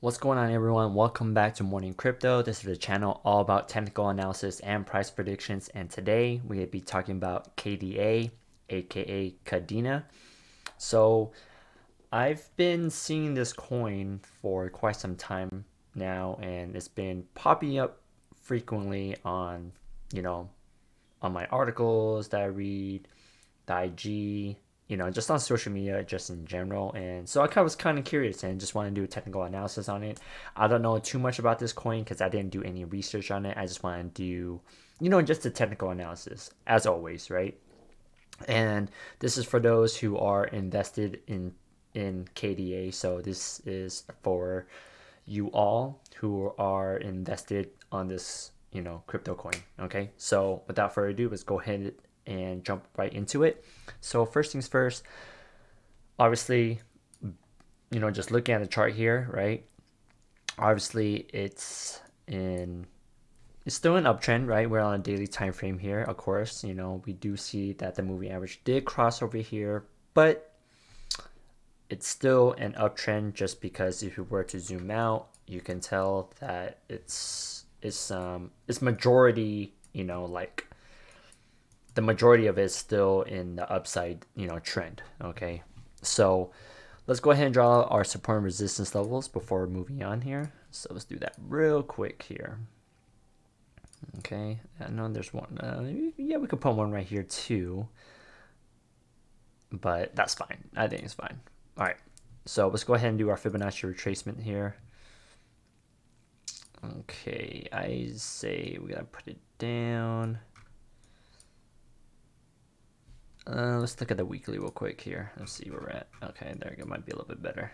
What's going on, everyone? Welcome back to Morning Crypto. This is the channel all about technical analysis and price predictions, and today we're going to be talking about KDA, aka KADENA. So I've been seeing this coin for quite some time now, and it's been popping up frequently on on my articles that I read, the IG, just on social media, just in general. And so I was kind of curious and just want to do a technical analysis on it. I don't know too much about this coin because I didn't do any research on it. I just want to do, just a technical analysis, as always, right? And this is for those who are invested in KDA. So this is for you all who are invested on this crypto coin. Okay, so without further ado, let's go ahead and jump right into it. So first things first, obviously, just looking at the chart here, right? Obviously it's still an uptrend, right? We're on a daily time frame here. Of course, we do see that the moving average did cross over here, but it's still an uptrend just because if you were to zoom out, you can tell that it's majority, like the majority of it is still in the upside, trend. Okay, so let's go ahead and draw our support and resistance levels before moving on here. So let's do that real quick here. Okay, I know there's one. Yeah, we could put one right here too, but that's fine. I think it's fine. All right, so let's go ahead and do our Fibonacci retracement here. Okay, I say we gotta put it down. Let's look at the weekly real quick here. Let's see where we're at. Okay, there we go. Might be a little bit better.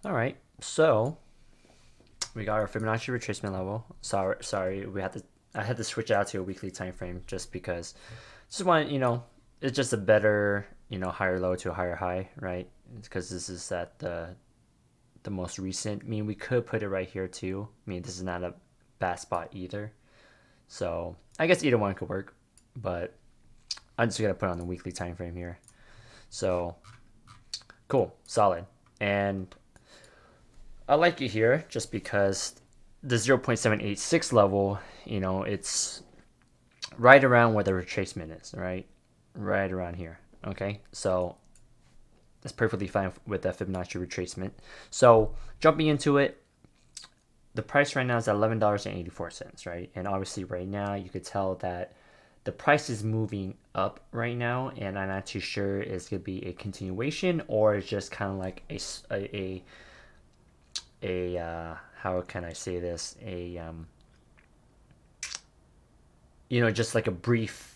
All right, so we got our Fibonacci retracement level. Sorry, I had to switch out to a weekly time frame just because just want it's just a better higher low to a higher high, right? Because this is at the most recent. I mean, we could put it right here too. I mean, this is not a bad spot either, so I guess either one could work, but I'm just gonna put it on the weekly time frame here. So cool, solid. And I like it here just because the 0.786 level, it's right around where the retracement is, right around here. Okay, so that's perfectly fine with the Fibonacci retracement. So jumping into it, the price right now is at $11.84, right? And obviously right now you could tell that the price is moving up right now, and I'm not too sure it's gonna be a continuation or it's just kind of like a how can I say this, just like a brief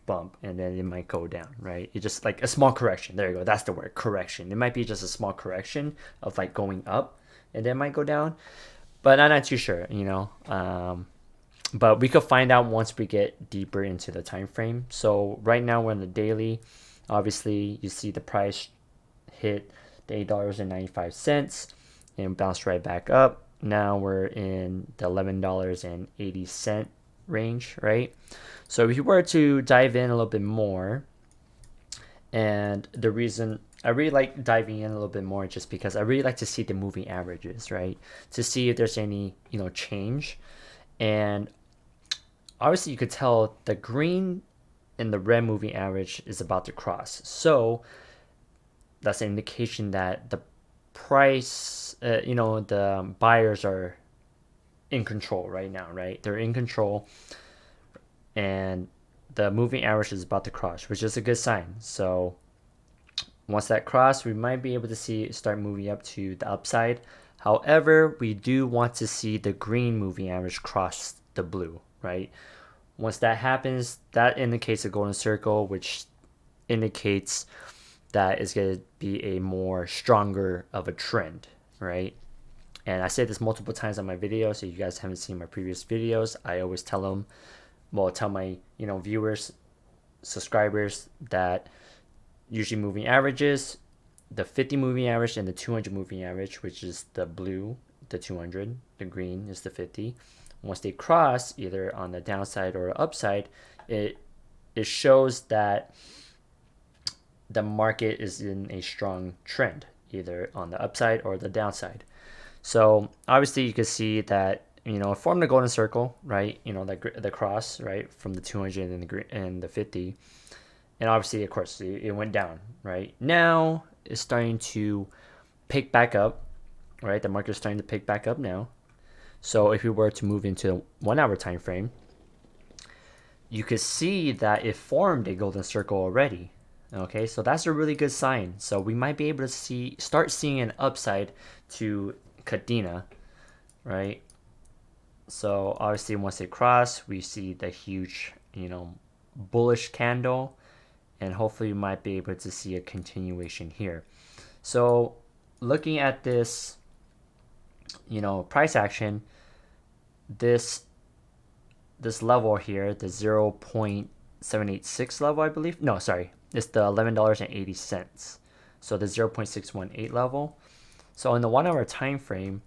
bump, and then it might go down, right? It's just like a small correction. There you go, that's the word, correction. It might be just a small correction of like going up and then it might go down, but I'm not too sure, but we could find out once we get deeper into the time frame. So right now we're in the daily. Obviously you see the price hit the $8.95 and bounced right back up. Now we're in the $11.80 range, right? So if you were to dive in a little bit more, and the reason I really like diving in a little bit more just because I really like to see the moving averages, right? To see if there's any, change. And obviously you could tell the green and the red moving average is about to cross. So that's an indication that the price, the buyers are in control right now, right? They're in control, and the moving average is about to cross, which is a good sign. So once that cross, we might be able to see start moving up to the upside. However, we do want to see the green moving average cross the blue, right? Once that happens, that indicates a golden circle, which indicates that it's going to be a more stronger of a trend, right? And I said this multiple times on my videos. So you guys haven't seen my previous videos, I always tell my viewers, subscribers, that usually moving averages, the 50 moving average and the 200 moving average, which is the blue, the 200, the green is the 50. once they cross either on the downside or upside, it shows that the market is in a strong trend, either on the upside or the downside. So obviously you can see that, it formed a golden circle, right? The cross, right, from the 200 and the 50. And obviously, of course, it went down, right? Now it's starting to pick back up, right? The market is starting to pick back up now. So if we were to move into the 1 hour time frame, you could see that it formed a golden circle already. Okay, so that's a really good sign. So we might be able to start seeing an upside to KADENA, right? So obviously once it cross, we see the huge, bullish candle, and hopefully you might be able to see a continuation here. So looking at this, price action, this level here, the 0.786 level, I believe. No, sorry, it's the $11.80. So the 0.618 level. So in the 1 hour time frame,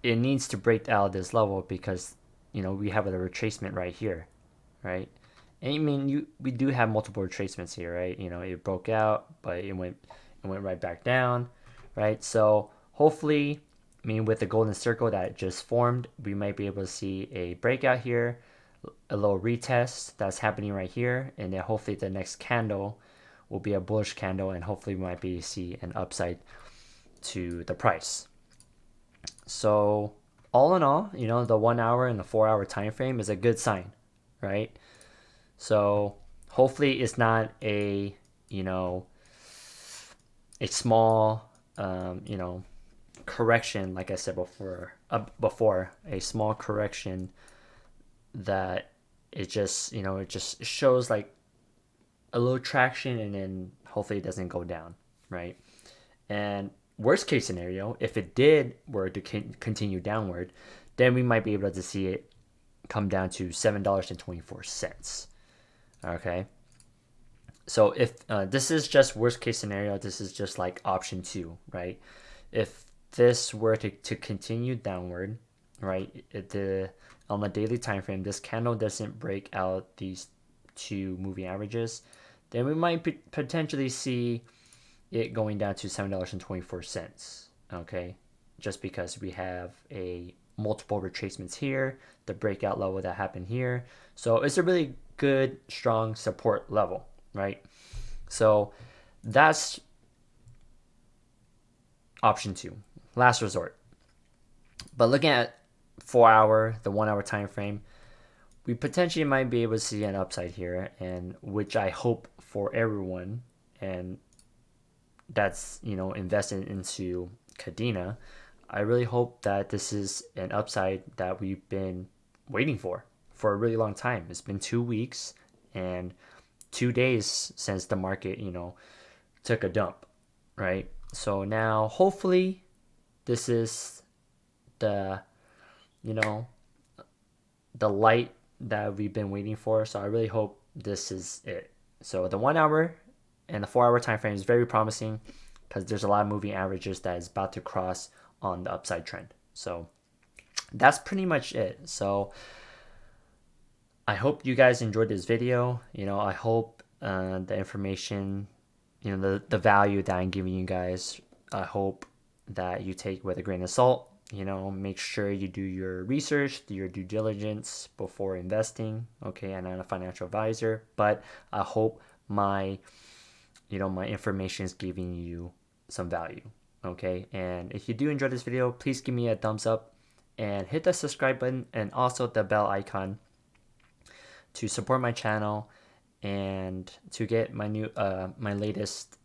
it needs to break out of this level because we have a retracement right here, right? And I mean, we do have multiple retracements here, right? It broke out, but it went right back down, right? So hopefully, with the golden circle that just formed, we might be able to see a breakout here, a little retest that's happening right here, and then hopefully the next candle will be a bullish candle, and hopefully we might be see an upside to the price. So all in all, the 1 hour and the 4 hour time frame is a good sign, right? So hopefully it's not a small correction, like I said before, a small correction that it just shows like a little traction, and then hopefully it doesn't go down, right? And worst case scenario, if it were to continue downward, then we might be able to see it come down to $7.24. Okay, so if this is just worst case scenario, this is just like option 2, right? If this were to continue downward, right, on the daily time frame, this candle doesn't break out these two moving averages, then we might potentially see it going down to $7.24. Okay, just because we have a multiple retracements here, the breakout level that happened here. So it's a really good, strong support level, right? So that's option 2, last resort. But looking at 4 hour, the 1 hour time frame, we potentially might be able to see an upside here, and which I hope for everyone, and that's invested into KADENA. I really hope that this is an upside that we've been waiting for a really long time. It's been 2 weeks and 2 days since the market took a dump, right? So now hopefully this is the the light that we've been waiting for. So I really hope this is it. So the 1 hour and the 4 hour time frame is very promising because there's a lot of moving averages that is about to cross on the upside trend. So that's pretty much it. So I hope you guys enjoyed this video. I hope the information, the value that I'm giving you guys, I hope that you take with a grain of salt. Make sure you do your research, do your due diligence before investing. Okay, I'm not a financial advisor, but I hope my information is giving you some value. Okay, and if you do enjoy this video, please give me a thumbs up and hit the subscribe button and also the bell icon to support my channel and to get my my latest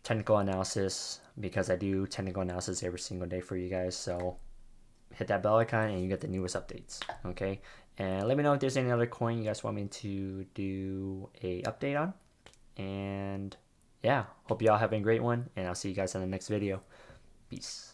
technical analysis, because I do technical analysis every single day for you guys. So hit that bell icon and you get the newest updates. Okay, and let me know if there's any other coin you guys want me to do a update on. And yeah, hope y'all having a great one, and I'll see you guys in the next video. Peace.